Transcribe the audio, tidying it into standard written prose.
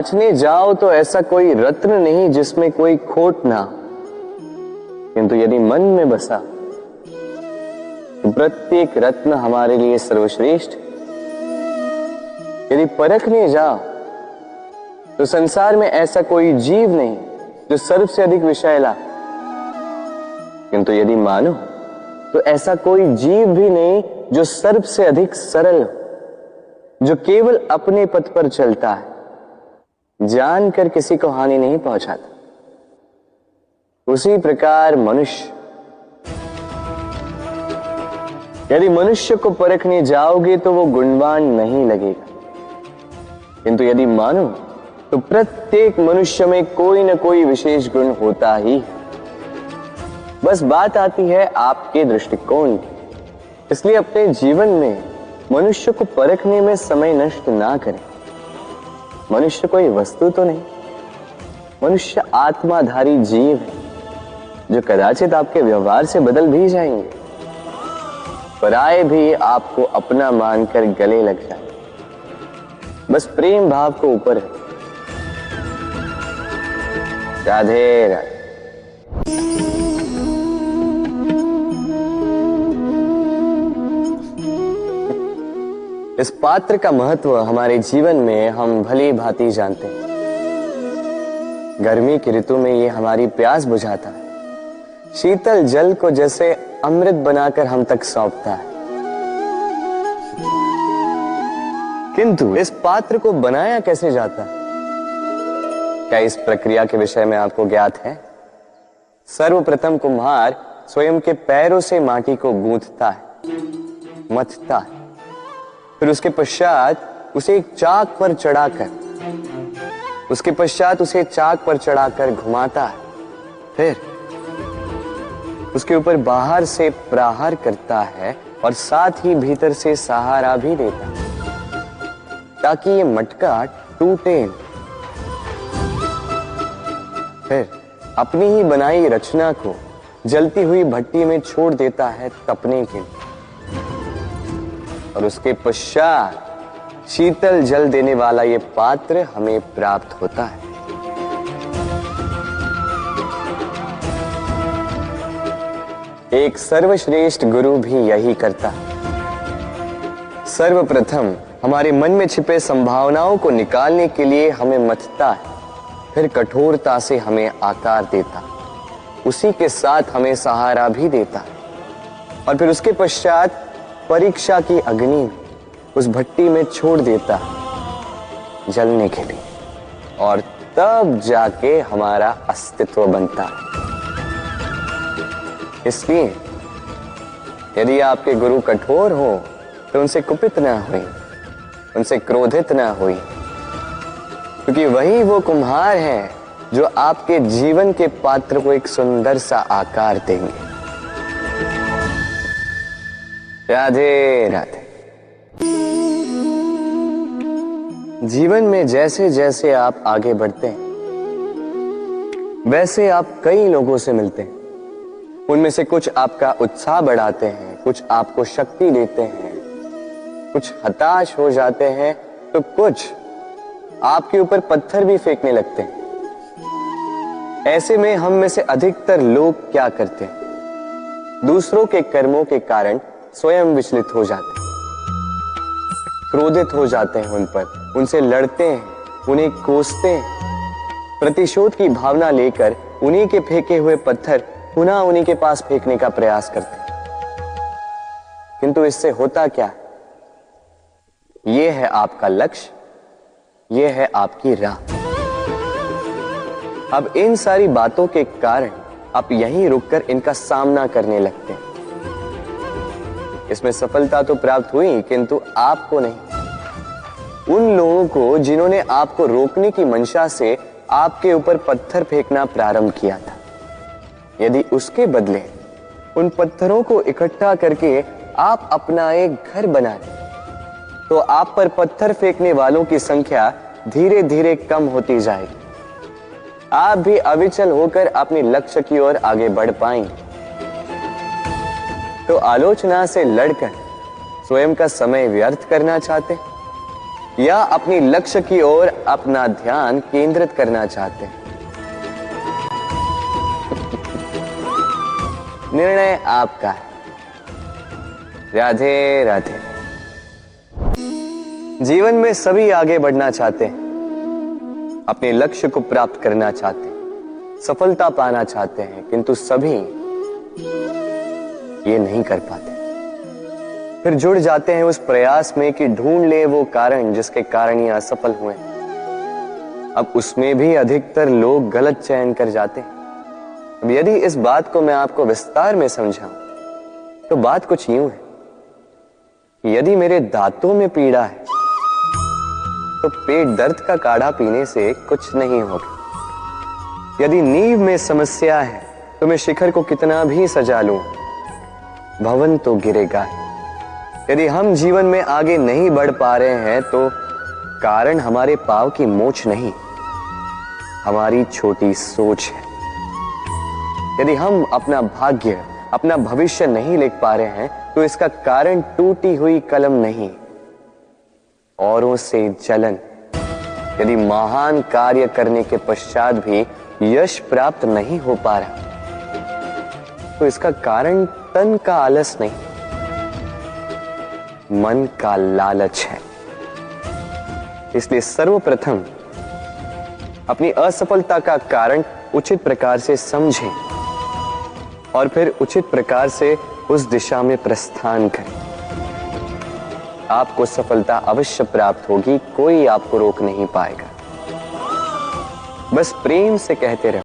जांचने जाओ तो ऐसा कोई रत्न नहीं जिसमें कोई खोट ना, किंतु यदि मन में बसा तो प्रत्येक रत्न हमारे लिए सर्वश्रेष्ठ। यदि परखने जाओ तो संसार में ऐसा कोई जीव नहीं जो सर्व से अधिक विषैला, किंतु यदि मानो तो ऐसा कोई जीव भी नहीं जो सर्व से अधिक सरल, जो केवल अपने पथ पर चलता है, जानकर किसी को हानि नहीं पहुंचाता। उसी प्रकार मनुष्य, यदि मनुष्य को परखने जाओगे तो वो गुणवान नहीं लगेगा, किंतु यदि मानो तो प्रत्येक मनुष्य में कोई न कोई विशेष गुण होता ही है। बस बात आती है आपके दृष्टिकोण की। इसलिए अपने जीवन में मनुष्य को परखने में समय नष्ट ना करें। मनुष्य कोई वस्तु तो नहीं, मनुष्य आत्माधारी जीव है जो कदाचित आपके व्यवहार से बदल भी जाएंगे, पराये भी आपको अपना मानकर गले लग जाए। बस प्रेम भाव को ऊपर है। राधे राधे। इस पात्र का महत्व हमारे जीवन में हम भली भांति जानते हैं। गर्मी की ऋतु में ये हमारी प्यास बुझाता है, शीतल जल को जैसे अमृत बनाकर हम तक सौंपता है। किंतु इस पात्र को बनाया कैसे जाता है? क्या इस प्रक्रिया के विषय में आपको ज्ञात है? सर्वप्रथम कुम्हार स्वयं के पैरों से माटी को गूंथता है, मथता है, फिर उसके पश्चात उसे एक चाक पर चढ़ाकर घुमाता है, फिर उसके ऊपर बाहर से प्रहार करता है और साथ ही भीतर से सहारा भी देता है ताकि ये मटका टूटे। फिर अपनी ही बनाई रचना को जलती हुई भट्टी में छोड़ देता है तपने के लिए, और उसके पश्चात शीतल जल देने वाला ये पात्र हमें प्राप्त होता है। एक सर्वश्रेष्ठ गुरु भी यही करता है। सर्वप्रथम हमारे मन में छिपे संभावनाओं को निकालने के लिए हमें मथता है, फिर कठोरता से हमें आकार देता, उसी के साथ हमें सहारा भी देता, और फिर उसके पश्चात परीक्षा की अग्नि में उस भट्टी में छोड़ देता जलने के लिए, और तब जाके हमारा अस्तित्व बनता है। इसलिए यदि आपके गुरु कठोर हो तो उनसे कुपित ना हुई, उनसे क्रोधित ना हुई, क्योंकि वही वो कुम्हार है जो आपके जीवन के पात्र को एक सुंदर सा आकार देंगे। राधे राधे। जीवन में जैसे जैसे आप आगे बढ़ते हैं वैसे आप कई लोगों से मिलते हैं। उनमें से कुछ आपका उत्साह बढ़ाते हैं, कुछ आपको शक्ति देते हैं, कुछ हताश हो जाते हैं, तो कुछ आपके ऊपर पत्थर भी फेंकने लगते हैं। ऐसे में हम में से अधिकतर लोग क्या करते हैं? दूसरों के कर्मों के कारण स्वयं विचलित हो जाते हैं, क्रोधित हो जाते हैं उन पर, उनसे लड़ते हैं, उन्हें कोसते हैं, प्रतिशोध की भावना लेकर उन्हीं के फेंके हुए पत्थर पुनः उन्हीं के पास फेंकने का प्रयास करते हैं। किंतु इससे होता क्या? यह है आपका लक्ष्य, यह है आपकी राह। अब इन सारी बातों के कारण आप यहीं रुककर इनका सामना करने लगते हैं। इसमें सफलता तो प्राप्त हुई, किंतु आपको नहीं। उन लोगों को जिन्होंने आपको रोकने की मंशा से आपके ऊपर पत्थर फेंकना प्रारंभ किया था, यदि उसके बदले उन पत्थरों को इकट्ठा करके आप अपना एक घर बना लें, तो आप पर पत्थर फेंकने वालों की संख्या धीरे धीरे कम होती जाएगी। आप भी अविचल होकर अपने लक्ष्य की ओर आगे बढ़ पाएंगे। तो आलोचना से लड़कर स्वयं का समय व्यर्थ करना चाहते, या अपनी लक्ष्य की ओर अपना ध्यान केंद्रित करना चाहते हैं। निर्णय आपका है। राधे राधे। जीवन में सभी आगे बढ़ना चाहते हैं, अपने लक्ष्य को प्राप्त करना चाहते हैं, सफलता पाना चाहते हैं, किंतु सभी ये नहीं कर पाते। फिर जुड़ जाते हैं उस प्रयास में कि ढूंढ ले वो कारण जिसके कारण ये असफल हुए। अब उसमें भी अधिकतर लोग गलत चयन कर जाते हैं। अब यदि इस बात को मैं आपको विस्तार में समझाऊं तो बात कुछ यूं है कि यदि मेरे दांतों में पीड़ा है तो पेट दर्द का काढ़ा पीने से कुछ नहीं होगा। यदि नींव में समस्या है तो मैं शिखर को कितना भी सजा लूं, भवन तो गिरेगा। यदि हम जीवन में आगे नहीं बढ़ पा रहे हैं तो कारण हमारे पांव की मोच नहीं, हमारी छोटी सोच है। यदि हम अपना भाग्य, अपना भविष्य नहीं लिख पा रहे हैं तो इसका कारण टूटी हुई कलम नहीं, औरों से जलन। यदि महान कार्य करने के पश्चात भी यश प्राप्त नहीं हो पा रहा तो इसका कारण तन का आलस नहीं, मन का लालच है। इसलिए सर्वप्रथम अपनी असफलता का कारण उचित प्रकार से समझें और फिर उचित प्रकार से उस दिशा में प्रस्थान करें। आपको सफलता अवश्य प्राप्त होगी, कोई आपको रोक नहीं पाएगा। बस प्रेम से कहते रहो,